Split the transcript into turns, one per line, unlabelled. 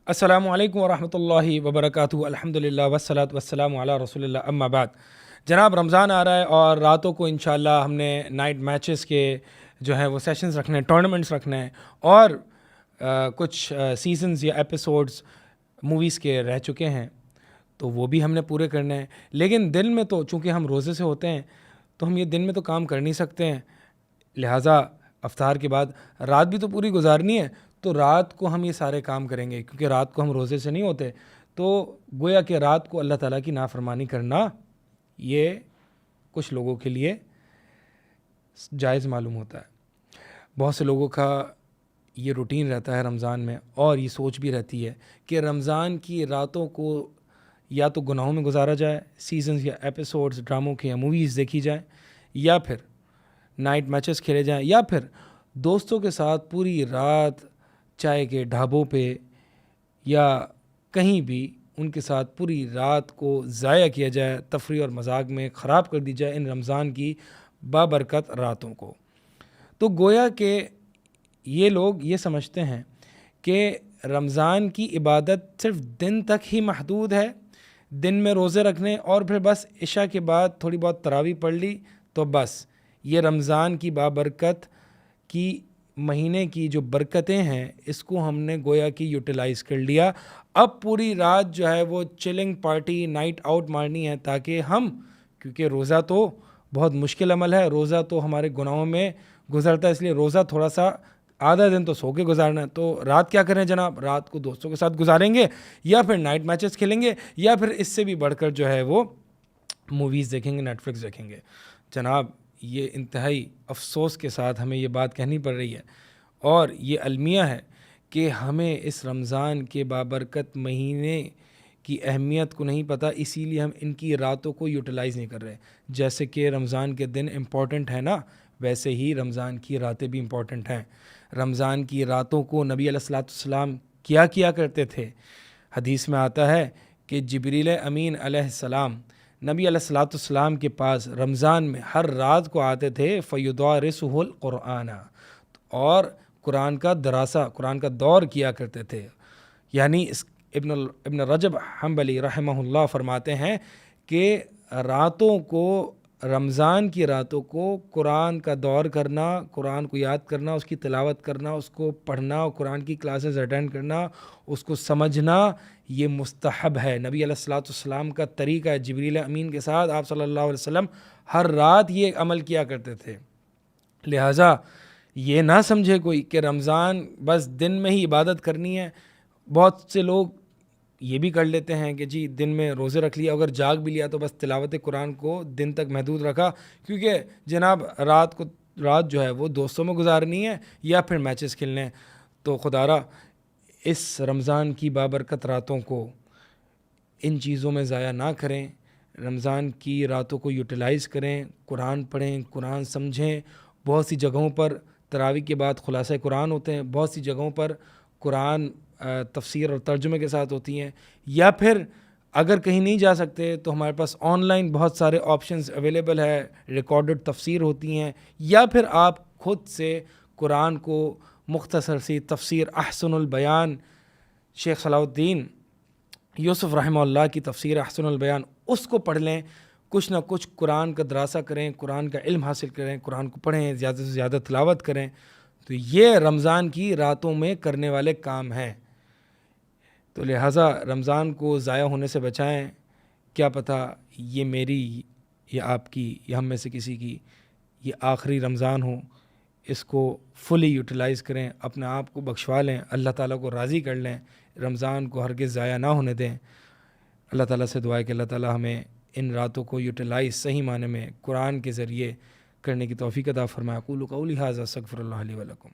السلام علیکم ورحمۃ اللہ وبرکاتہ۔ الحمدللہ والصلاۃ والسلام علی رسول اللہ، اما بعد۔ جناب رمضان آ رہا ہے اور راتوں کو انشاءاللہ ہم نے نائٹ میچز کے جو ہیں وہ سیشنز رکھنے ہیں، ٹورنامنٹس رکھنے ہیں، اور کچھ سیزنز یا ایپیسوڈز موویز کے رہ چکے ہیں تو وہ بھی ہم نے پورے کرنے ہیں۔ لیکن دن میں تو چونکہ ہم روزے سے ہوتے ہیں تو ہم یہ دن میں تو کام کر نہیں سکتے ہیں، لہٰذا افطار کے بعد رات بھی تو پوری گزارنی ہے، تو رات کو ہم یہ سارے کام کریں گے کیونکہ رات کو ہم روزے سے نہیں ہوتے، تو گویا کہ رات کو اللہ تعالیٰ کی نافرمانی کرنا یہ کچھ لوگوں کے لیے جائز معلوم ہوتا ہے۔ بہت سے لوگوں کا یہ روٹین رہتا ہے رمضان میں، اور یہ سوچ بھی رہتی ہے کہ رمضان کی راتوں کو یا تو گناہوں میں گزارا جائے، سیزنز یا ایپیسوڈز ڈراموں کے یا موویز دیکھی جائیں، یا پھر نائٹ میچز کھیلے جائیں، یا پھر دوستوں کے ساتھ پوری رات چائے کے ڈھابوں پہ یا کہیں بھی ان کے ساتھ پوری رات کو ضائع کیا جائے، تفریح اور مذاق میں خراب کر دی جائے ان رمضان کی بابرکت راتوں کو۔ تو گویا کہ یہ لوگ یہ سمجھتے ہیں کہ رمضان کی عبادت صرف دن تک ہی محدود ہے، دن میں روزے رکھنے اور پھر بس عشاء کے بعد تھوڑی بہت تراویح پڑھ لی تو بس یہ رمضان کی بابرکت کی مہینے کی جو برکتیں ہیں اس کو ہم نے گویا کہ یوٹیلائز کر لیا۔ اب پوری رات جو ہے وہ چلنگ پارٹی نائٹ آؤٹ مارنی ہے، تاکہ ہم، کیونکہ روزہ تو بہت مشکل عمل ہے، روزہ تو ہمارے گناہوں میں گزرتا ہے، اس لیے روزہ تھوڑا سا آدھا دن تو سو کے گزارنا ہے، تو رات کیا کریں جناب؟ رات کو دوستوں کے ساتھ گزاریں گے، یا پھر نائٹ میچز کھیلیں گے، یا پھر اس سے بھی بڑھ کر جو ہے وہ موویز دیکھیں گے، نیٹ فلکس دیکھیں گے۔ جناب یہ انتہائی افسوس کے ساتھ ہمیں یہ بات کہنی پڑ رہی ہے، اور یہ المیہ ہے کہ ہمیں اس رمضان کے بابرکت مہینے کی اہمیت کو نہیں پتہ، اسی لیے ہم ان کی راتوں کو یوٹیلائز نہیں کر رہے۔ جیسے کہ رمضان کے دن امپورٹنٹ ہے نا، ویسے ہی رمضان کی راتیں بھی امپورٹنٹ ہیں۔ رمضان کی راتوں کو نبی علیہ الصلوۃ والسلام کیا کرتے تھے؟ حدیث میں آتا ہے کہ جبریل امین علیہ السلام نبی علیہ الصلوۃ والسلام کے پاس رمضان میں ہر رات کو آتے تھے، فیدارسہ القرآن، اور قرآن کا دراسہ، قرآن کا دور کیا کرتے تھے۔ یعنی ابن رجب حنبلی رحمہ اللہ فرماتے ہیں کہ راتوں کو، رمضان کی راتوں کو قرآن کا دور کرنا، قرآن کو یاد کرنا، اس کی تلاوت کرنا، اس کو پڑھنا، قرآن کی کلاسز اٹینڈ کرنا، اس کو سمجھنا، یہ مستحب ہے۔ نبی علیہ الصلوۃ والسلام کا طریقہ ہے، جبریل امین کے ساتھ آپ صلی اللہ علیہ وسلم ہر رات یہ عمل کیا کرتے تھے۔ لہٰذا یہ نہ سمجھے کوئی کہ رمضان بس دن میں ہی عبادت کرنی ہے۔ بہت سے لوگ یہ بھی کر لیتے ہیں کہ جی دن میں روزے رکھ لیا، اگر جاگ بھی لیا تو بس تلاوت قرآن کو دن تک محدود رکھا، کیونکہ جناب رات جو ہے وہ دوستوں میں گزارنی ہے یا پھر میچز کھیلنے ہیں۔ تو خدارا اس رمضان کی بابرکت راتوں کو ان چیزوں میں ضائع نہ کریں، رمضان کی راتوں کو یوٹیلائز کریں، قرآن پڑھیں، قرآن سمجھیں۔ بہت سی جگہوں پر تراویح کے بعد خلاصہ قرآن ہوتے ہیں، بہت سی جگہوں پر قرآن تفسیر اور ترجمے کے ساتھ ہوتی ہیں، یا پھر اگر کہیں نہیں جا سکتے تو ہمارے پاس آن لائن بہت سارے آپشنز اویلیبل ہے، ریکارڈڈ تفسیر ہوتی ہیں، یا پھر آپ خود سے قرآن کو مختصر سی تفسیر احسن البیان، شیخ صلاح الدین یوسف رحمہ اللہ کی تفسیر احسن البیان، اس کو پڑھ لیں، کچھ نہ کچھ قرآن کا دراسہ کریں، قرآن کا علم حاصل کریں، قرآن کو پڑھیں، زیادہ سے زیادہ تلاوت کریں۔ تو یہ رمضان کی راتوں میں کرنے والے کام ہیں۔ تو لہٰذا رمضان کو ضائع ہونے سے بچائیں۔ کیا پتہ یہ میری یا آپ کی یا ہم میں سے کسی کی یہ آخری رمضان ہو، اس کو فلی یوٹیلائز کریں، اپنے آپ کو بخشوا لیں، اللہ تعالیٰ کو راضی کر لیں، رمضان کو ہرگز ضائع نہ ہونے دیں۔ اللہ تعالیٰ سے دعا ہے کہ اللہ تعالیٰ ہمیں ان راتوں کو یوٹیلائز صحیح معنی میں قرآن کے ذریعے کرنے کی توفیق عطا فرمائے۔ اقول قولی ھذا استغفر اللہ لی ولکم۔